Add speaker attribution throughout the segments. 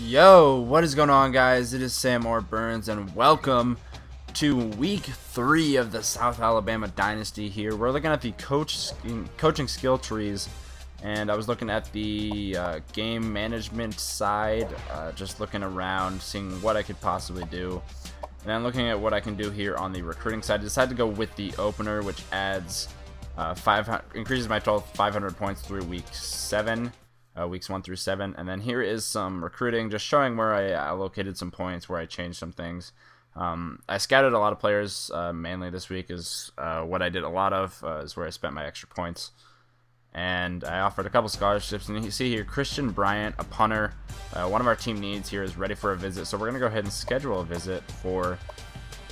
Speaker 1: Yo, what is going on, guys? It is Sam or Burns, and welcome to week 3 of the South Alabama Dynasty here. We're looking at the coaching skill trees, and I was looking at the game management side, just looking around, seeing what I could possibly do. And then looking at what I can do here on the recruiting side, I decided to go with the opener, which adds increases my total 500 points through week 7. Weeks 1 through 7, and then here is some recruiting, just showing where I allocated some points, where I changed some things. I scouted a lot of players, mainly this week is what I did a lot of, is where I spent my extra points. And I offered a couple scholarships, and you see here, Christian Bryant, a punter, one of our team needs here, is ready for a visit, so we're going to go ahead and schedule a visit for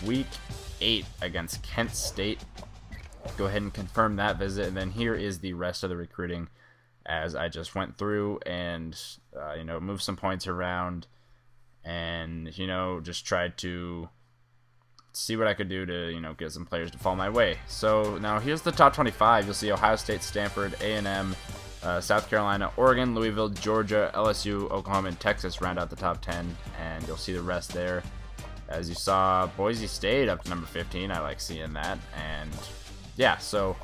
Speaker 1: week 8 against Kent State. Go ahead and confirm that visit, and then here is the rest of the recruiting, as I just went through and moved some points around, and just tried to see what I could do to get some players to fall my way. So now here's the top 25. You'll see Ohio State, Stanford, A&M, South Carolina, Oregon, Louisville, Georgia, LSU, Oklahoma, and Texas round out the top 10, and you'll see the rest there. As you saw, Boise State up to number 15. I like seeing that. And yeah, so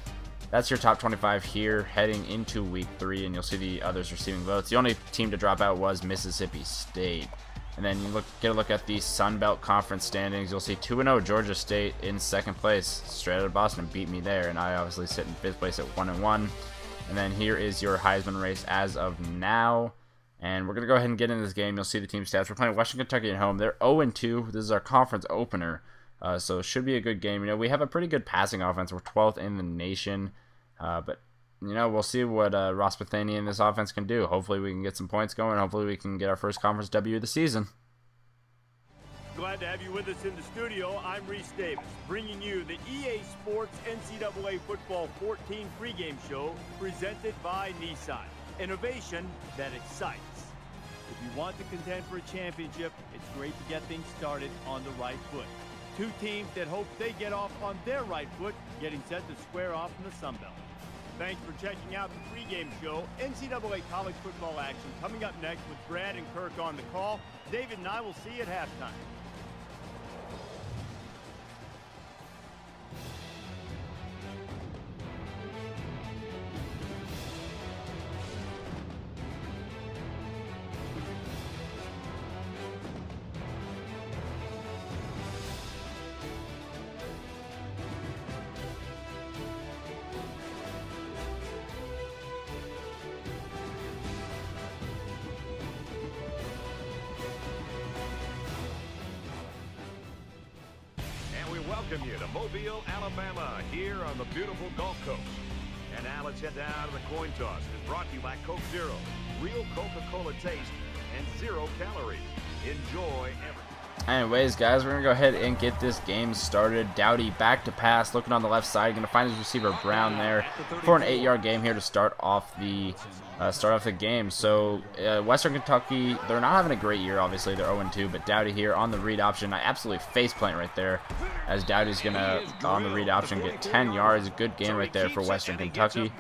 Speaker 1: that's your top 25 here heading into week 3, and you'll see the others receiving votes. The only team to drop out was Mississippi State. And then you get a look at the Sun Belt Conference standings. You'll see 2-0 Georgia State in 2nd place. Straight out of Boston beat me there, and I obviously sit in 5th place at 1-1. And then here is your Heisman race as of now. And we're going to go ahead and get into this game. You'll see the team stats. We're playing Western Kentucky at home. They're 0-2. This is our conference opener. So it should be a good game. We have a pretty good passing offense. We're 12th in the nation. But we'll see what Ross Bethany and this offense can do. Hopefully we can get some points going. Hopefully we can get our first conference W of the season.
Speaker 2: Glad to have you with us in the studio. I'm Reese Davis, bringing you the EA Sports NCAA Football 14 pregame show presented by Ncaa. Innovation that excites. If you want to contend for a championship, it's great to get things started on the right foot. Two teams that hope they get off on their right foot, getting set to square off in the Sun Belt. Thanks for checking out the pregame show. NCAA college football action coming up next with Brad and Kirk on the call. David and I will see you at halftime.
Speaker 3: Welcome you to Mobile, Alabama, here on the beautiful Gulf Coast. And now let's head down to the coin toss. It's brought to you by Coke Zero. Real Coca-Cola taste and 0 calories. Enjoy everything.
Speaker 1: Anyways, guys, we're going to go ahead and get this game started. Dowdy back to pass, looking on the left side. Going to find his receiver Brown there for an 8-yard game here to start off the game. So Western Kentucky, they're not having a great year. Obviously, they're 0-2, but Dowdy here on the read option. I absolutely faceplant right there, as Dowdy's going to, on the read option, get 10 yards. A good game right there for Western Kentucky.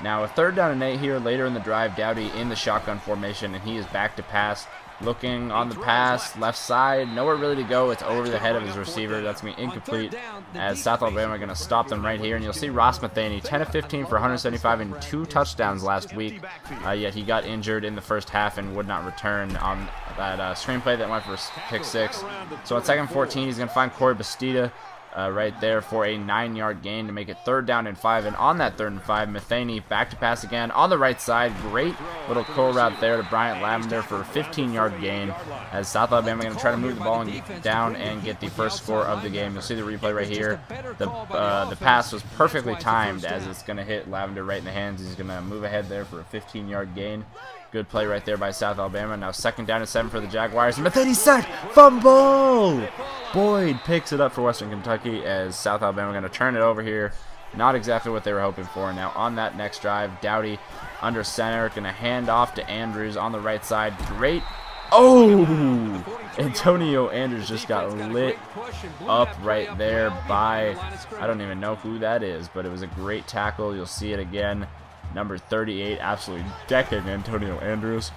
Speaker 1: Now, a 3rd down and 8 here later in the drive. Dowdy in the shotgun formation, and he is back to pass. Looking on the pass, left side, nowhere really to go. It's over the head of his receiver. That's going to be incomplete, as South Alabama are going to stop them right here. And you'll see Ross Bethany, 10 of 15 for 175 and 2 touchdowns last week. Yet he got injured in the first half and would not return on that screenplay that went for pick 6. So on 2nd and 14, he's going to find Corey Bastida right there for a 9-yard gain to make it 3rd down and 5. And on that 3rd and 5, Bethany back to pass again on the right side. Great little curl route there to Bryant Lavender for a 15-yard gain, as South Alabama going to try to move the ball down and get the first score of the game. You'll see the replay right here. The pass was perfectly timed, as it's going to hit Lavender right in the hands. He's going to move ahead there for a 15-yard gain. Good play right there by South Alabama. Now 2nd down and 7 for the Jaguars. And Bethany sacked. Fumble! Boyd picks it up for Western Kentucky, as South Alabama going to turn it over here. Not exactly what they were hoping for. Now on that next drive, Dowdy under center, going to hand off to Andrews on the right side. Great. Oh! Antonio Andrews just got lit up right there by, I don't even know who that is, but it was a great tackle. You'll see it again. Number 38, absolutely decking Antonio Andrews.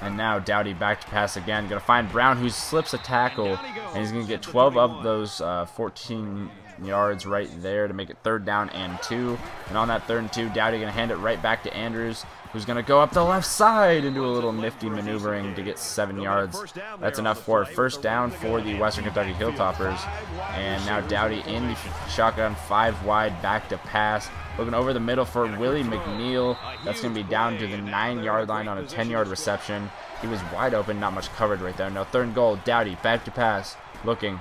Speaker 1: And now Dowdy back to pass again. Going to find Brown, who slips a tackle, and he's going to get 12 of those 14 yards right there to make it 3rd down and 2. And on that 3rd and 2, Dowdy going to hand it right back to Andrews, who's going to go up the left side and do a little nifty maneuvering to get 7 yards. That's enough for a 1st down for the Western Kentucky Hilltoppers. And now Dowdy in the shotgun, 5 wide, back to pass. Looking over the middle for Willie McNeil. That's going to be down to the 9-yard line on a 10-yard reception. He was wide open, not much covered right there. Now 3rd and goal, Dowdy back to pass. Looking.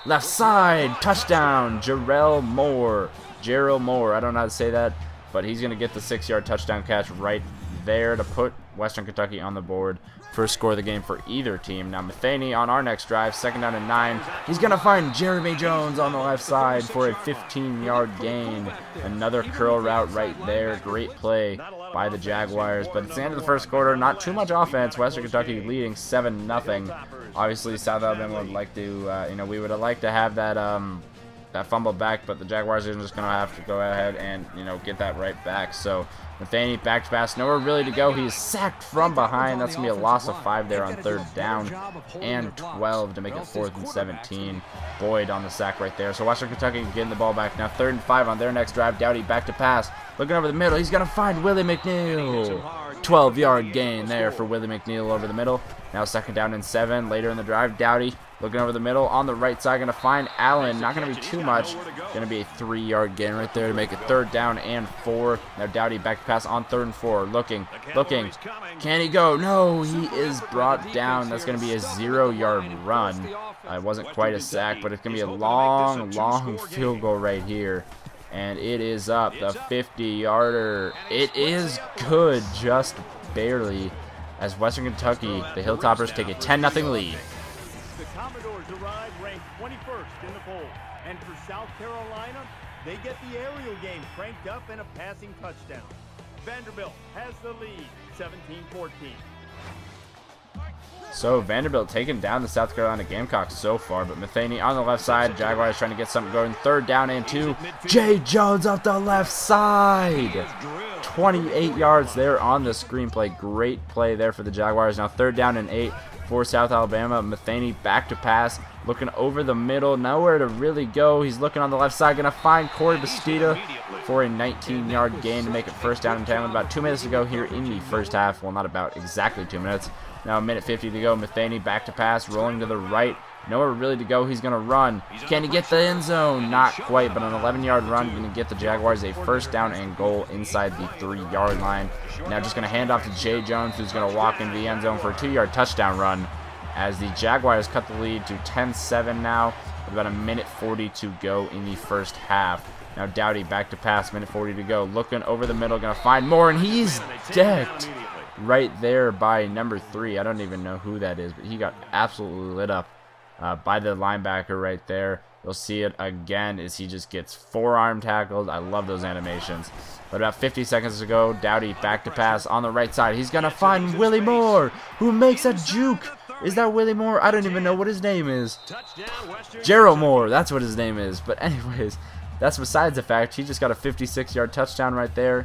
Speaker 1: Left side, touchdown, Gerald Moore. I don't know how to say that, but he's going to get the 6-yard touchdown catch right there to put Western Kentucky on the board. First score of the game for either team. Now Matheny on our next drive, 2nd down and 9. He's going to find Jeremy Jones on the left side for a 15-yard gain. Another curl route right there. Great play by the Jaguars. But it's the end of the first quarter. Not too much offense. Western Kentucky leading 7-0. Obviously, South Alabama would like to, we would have liked to have that that fumble back, but the Jaguars are just going to have to go ahead and, get that right back. So Matheny back to pass, nowhere really to go. He's sacked from behind. That's going to be a loss of 5 there on 3rd down and 12 to make it 4th and 17. Boyd on the sack right there. So Western Kentucky getting the ball back. Now 3rd and 5 on their next drive. Dowdy back to pass. Looking over the middle. He's going to find Willie McNeil. 12-yard gain there for Willie McNeil over the middle. Now 2nd down and 7. Later in the drive, Dowdy looking over the middle on the right side. Going to find Allen. Not going to be too much. Going to be a 3-yard gain right there to make it 3rd down and 4. Now Dowdy back to pass on 3rd and 4. Looking. Can he go? No, he is brought down. That's going to be a 0-yard run. It wasn't quite a sack, but it's going to be a long field goal right here. And it is up, the 50-yarder. It is good, just barely, as Western Kentucky, the Hilltoppers, take a 10-0 lead.
Speaker 2: The Commodores arrive ranked 21st in the poll. And for South Carolina, they get the aerial game cranked up and a passing touchdown. Vanderbilt has the lead, 17-14.
Speaker 1: So Vanderbilt taking down the South Carolina Gamecocks so far, but Matheny on the left side. Jaguars trying to get something going. 3rd down and 2. Jay Jones off the left side. 28 yards there on the screenplay. Great play there for the Jaguars. Now 3rd down and 8 for South Alabama. Matheny back to pass. Looking over the middle. Nowhere to really go. He's looking on the left side. Going to find Corey Bastida for a 19-yard gain to make it 1st down and 10 with about 2 minutes to go here in the first half. Well, not about exactly 2 minutes. Now a minute 50 to go. Matheny back to pass, rolling to the right. Nowhere really to go. He's going to run. Can he get the end zone? Not quite, but an 11-yard run going to get the Jaguars a 1st down and goal inside the 3-yard line. Now just going to hand off to Jay Jones, who's going to walk into the end zone for a 2-yard touchdown run, as the Jaguars cut the lead to 10-7 now with about a minute 40 to go in the first half. Now Dowdy back to pass, minute 40 to go. Looking over the middle, going to find Moore, and he's decked right there by number 3. I don't even know who that is, but he got absolutely lit up by the linebacker right there. You'll see it again as he just gets forearm tackled. I love those animations. But about 50 seconds to go, Dowdy back to pass on the right side. He's going to find Willie Moore, who makes a juke. Is that Willie Moore? I don't even know what his name is. Gerald Moore, that's what his name is. But anyways, that's besides the fact. He just got a 56-yard touchdown right there.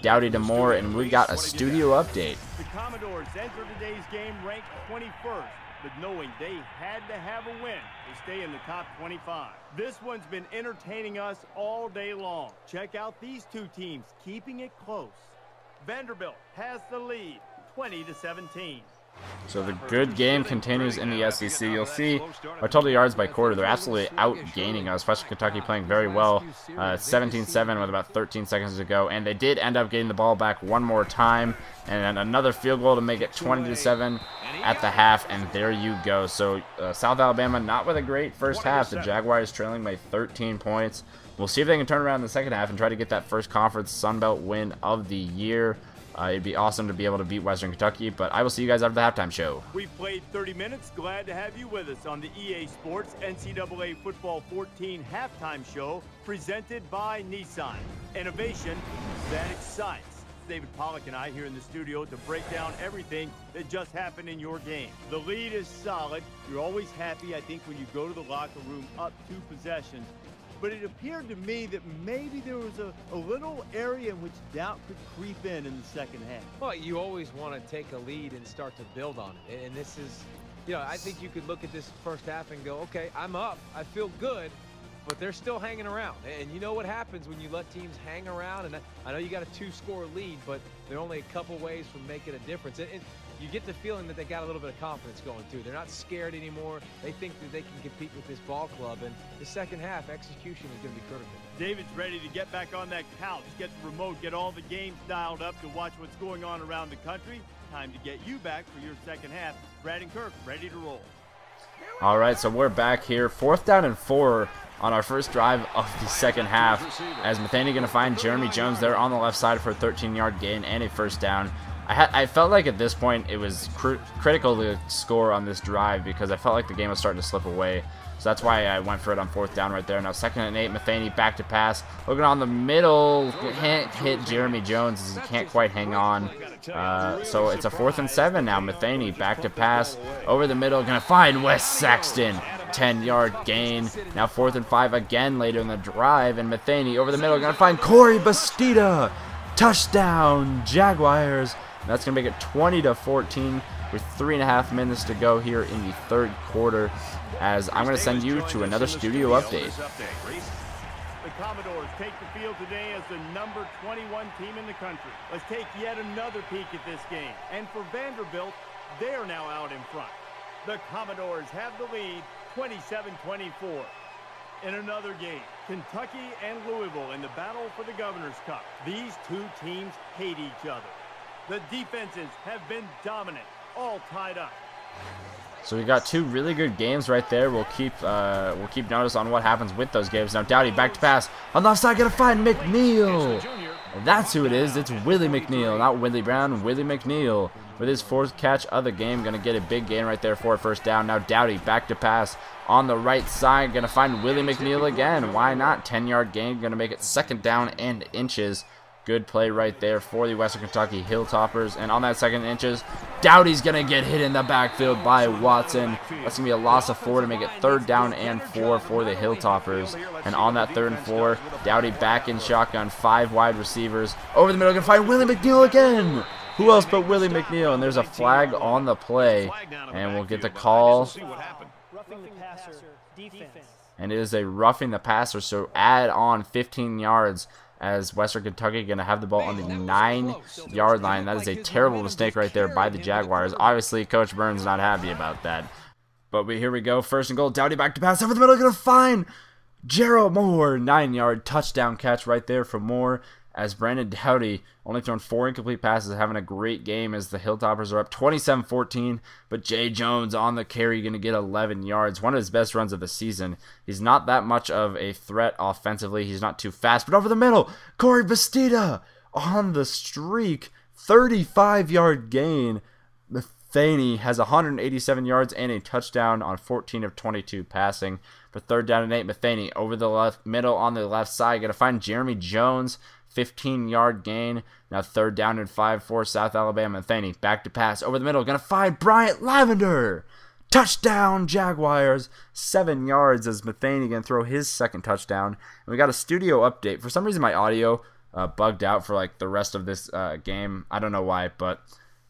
Speaker 1: Dowdy to Moore, and we got a studio update.
Speaker 2: The Commodores enter today's game ranked 21st, but knowing they had to have a win to stay in the top 25. This one's been entertaining us all day long. Check out these two teams keeping it close. Vanderbilt has the lead, 20-17.
Speaker 1: So the good game continues in the SEC. You'll see our total yards by quarter. They're absolutely outgaining us. Western Kentucky playing very well. 17-7 with about 13 seconds to go. And they did end up getting the ball back one more time. And then another field goal to make it 20-7 at the half. And there you go. So South Alabama not with a great first half. The Jaguars trailing by 13 points. We'll see if they can turn around in the second half and try to get that first conference Sun Belt win of the year. It'd be awesome to be able to beat Western Kentucky, but I will see you guys after the halftime show.
Speaker 2: We've played 30 minutes. Glad to have you with us on the EA Sports NCAA Football 14 halftime show presented by Nissan. Innovation that excites. David Pollock and I here in the studio to break down everything that just happened in your game. The lead is solid. You're always happy, I think, when you go to the locker room up 2 possessions. but it appeared to me that maybe there was a little area in which doubt could creep in the second half.
Speaker 4: Well, you always want to take a lead and start to build on it. And this is, you know, I think you could look at this first half and go, okay, I'm up. I feel good. But they're still hanging around. And you know what happens when you let teams hang around? And I know you got a 2-score lead, but they're only a couple ways from making a difference. And you get the feeling that they got a little bit of confidence going, too. They're not scared anymore. They think that they can compete with this ball club. And the second half, execution is going to be critical.
Speaker 2: David's ready to get back on that couch, get the remote, get all the games dialed up to watch what's going on around the country. Time to get you back for your second half. Brad and Kirk ready to roll.
Speaker 1: All right, so we're back here. 4th down and 4 on our first drive of the second half, as Matheny going to find Jeremy Jones there on the left side for a 13-yard gain and a first down. I felt like at this point it was critical to score on this drive because I felt like the game was starting to slip away. So that's why I went for it on 4th down right there. Now 2nd and 8, Matheny back to pass. Looking on the middle, can't hit Jeremy Jones as he can't quite hang on. So it's a 4th and 7 now. Matheny back to pass over the middle, going to find Wes Saxton. 10-yard gain. Now 4th and 5 again later in the drive, and Matheny over the middle, going to find Corey Bastida. Touchdown, Jaguars. That's going to make it 20-14 with 3.5 minutes to go here in the 3rd quarter, as I'm going to send you to another studio update.
Speaker 2: The Commodores take the field today as the number 21 team in the country. Let's take yet another peek at this game. And for Vanderbilt, they are now out in front. The Commodores have the lead 27-24. In another game, Kentucky and Louisville in the battle for the Governor's Cup. These two teams hate each other. The defenses have been dominant, all tied up.
Speaker 1: So we got 2 really good games right there. We'll keep notice on what happens with those games. Now Dowdy back to pass on the left side, gonna find McNeil. That's who it is. It's Willie McNeil, not Willie Brown. Willie McNeil with his 4th catch of the game, gonna get a big gain right there for a first down. Now Dowdy back to pass on the right side, gonna find Willie McNeil again. Why not? 10-yard gain, gonna make it 2nd down and inches. Good play right there for the Western Kentucky Hilltoppers. And on that 2nd inches, Dowdy's going to get hit in the backfield by Watson. That's going to be a loss of 4 to make it 3rd down and 4 for the Hilltoppers. And on that 3rd and 4, Dowdy back in shotgun, 5 wide receivers. Over the middle, going to find Willie McNeil again. Who else but Willie McNeil? And there's a flag on the play. And we'll get the call.
Speaker 5: Roughing the passer, defense.
Speaker 1: And it is a roughing the passer, so add on 15 yards. As Western Kentucky going to have the ball on the 9-yard line. That is a terrible mistake right there by the Jaguars. Obviously, Coach Burns not happy about that. But here we go. 1st and goal. Dowdy back to pass over the middle. Going to find Gerald Moore. 9-yard touchdown catch right there from Moore. As Brandon Dowdy only thrown 4 incomplete passes, having a great game as the Hilltoppers are up 27-14. But Jay Jones on the carry going to get 11 yards. One of his best runs of the season. He's not that much of a threat offensively. He's not too fast. But over the middle, Corey Bastida on the streak. 35-yard gain. Matheny has 187 yards and a touchdown on 14 of 22 passing. For 3rd down and 8, Matheny over the middle on the left side. Going to find Jeremy Jones. 15-yard gain. Now 3rd down and 5 for South Alabama. Matheny back to pass over the middle. Going to find Bryant Lavender. Touchdown, Jaguars. 7 yards as Matheny going to throw his 2nd touchdown. And we got a studio update. For some reason, my audio bugged out for like the rest of this game. I don't know why, but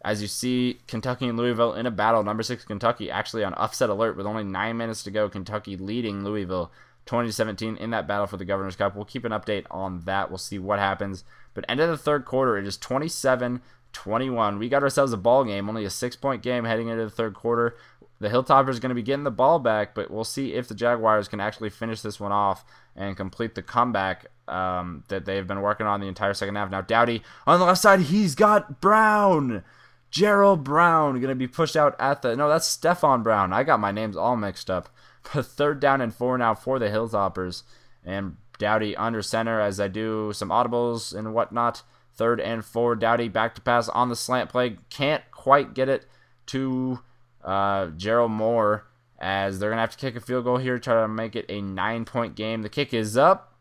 Speaker 1: as you see, Kentucky and Louisville in a battle. Number 6 Kentucky actually on upset alert with only 9 minutes to go. Kentucky leading Louisville 20-17 in that battle for the Governor's Cup. We'll keep an update on that. We'll see what happens. But end of the 3rd quarter, it is 27-21. We got ourselves a ball game, only a 6-point game heading into the 3rd quarter. The Hilltoppers are going to be getting the ball back, but we'll see if the Jaguars can actually finish this one off and complete the comeback that they've been working on the entire second half. Now Dowdy on the left side, he's got Brown. Gerald Brown going to be pushed out at the... No, that's Stephon Brown. I got my names all mixed up. But 3rd down and 4 now for the Hilltoppers. And Dowdy under center as I do some audibles and whatnot. 3rd and 4. Dowdy back to pass on the slant play. Can't quite get it to Gerald Moore as they're going to have to kick a field goal here, try to make it a 9-point game. The kick is up,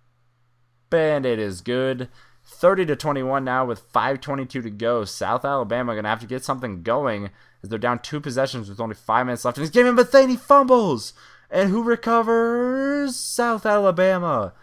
Speaker 1: and it is good. 30-21 now with 5:22 to go. South Alabama going to have to get something going as they're down 2 possessions with only 5 minutes left in this game. And Matheny fumbles, And who recovers? South Alabama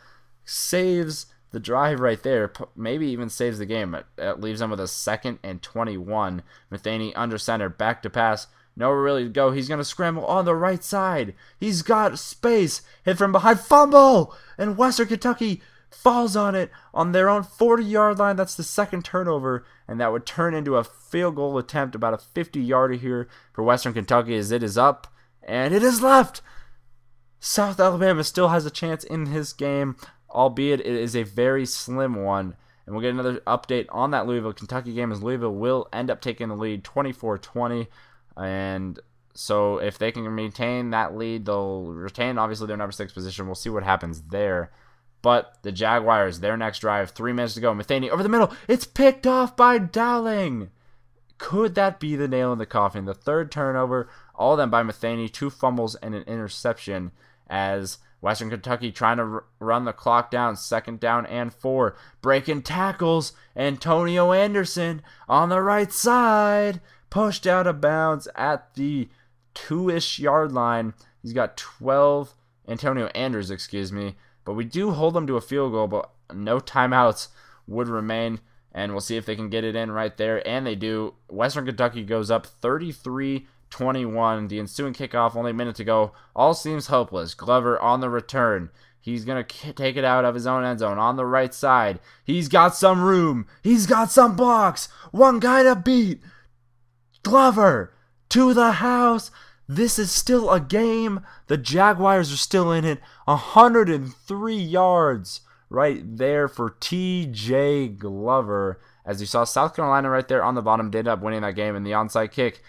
Speaker 1: saves the drive right there. Maybe even saves the game. It leaves them with a 2nd and 21. Matheny under center. Back to pass. Nowhere really to go. He's going to scramble on the right side. He's got space. Hit from behind. Fumble! And Western Kentucky falls on it on their own 40-yard line. That's the 2nd turnover, and that would turn into a field goal attempt, about a 50-yarder here for Western Kentucky, as it is up, and it is left. South Alabama still has a chance in this game, albeit it is a very slim one. And we'll get another update on that Louisville-Kentucky game, as Louisville will end up taking the lead 24-20. And so if they can maintain that lead, they'll retain, obviously, their number 6 position. We'll see what happens there. But the Jaguars, their next drive, 3 minutes to go. Matheny over the middle. It's picked off by Dowling. Could that be the nail in the coffin? The 3rd turnover, all of them by Matheny, 2 fumbles and an interception, as Western Kentucky trying to run the clock down. 2nd down and 4. Breaking tackles. Antonio Anderson on the right side. Pushed out of bounds at the 2-ish yard line. He's got 12. Antonio Andrews, excuse me. But we do hold them to a field goal, but no timeouts would remain. And we'll see if they can get it in right there. And they do. Western Kentucky goes up 33-21. The ensuing kickoff, only a minute to go. All seems hopeless. Glover on the return. He's going to take it out of his own end zone on the right side. He's got some room. He's got some blocks. One guy to beat. Glover to the house. This is still a game. The Jaguars are still in it. 103 yards right there for T.J. Glover. As you saw, South Carolina right there on the bottom did end up winning that game. And the onside kick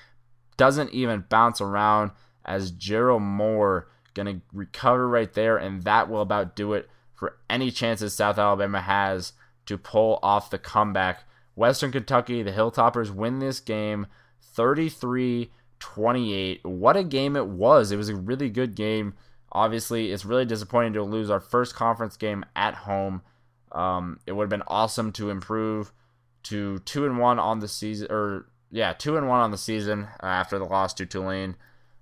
Speaker 1: doesn't even bounce around, as Gerald Moore going to recover right there. And that will about do it for any chances South Alabama has to pull off the comeback. Western Kentucky, the Hilltoppers, win this game 33-28. What a game it was. It was a really good game. Obviously, it's really disappointing to lose our first conference game at home. It would have been awesome to improve to 2-1 on the season, 2-1 on the season after the loss to Tulane.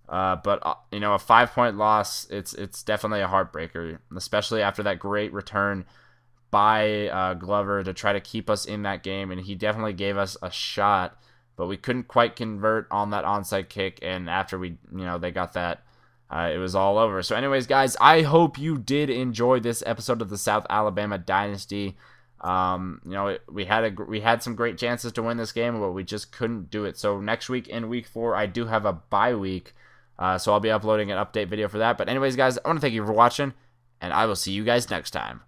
Speaker 1: But a 5-point loss, it's definitely a heartbreaker, especially after that great return by Glover to try to keep us in that game, and he definitely gave us a shot. But we couldn't quite convert on that onside kick, and after they got that, it was all over. So anyways, guys, I hope you did enjoy this episode of the South Alabama Dynasty. We had some great chances to win this game, but we just couldn't do it. So next week in week 4, I do have a bye week, so I'll be uploading an update video for that. But anyways, guys, I want to thank you for watching, and I will see you guys next time.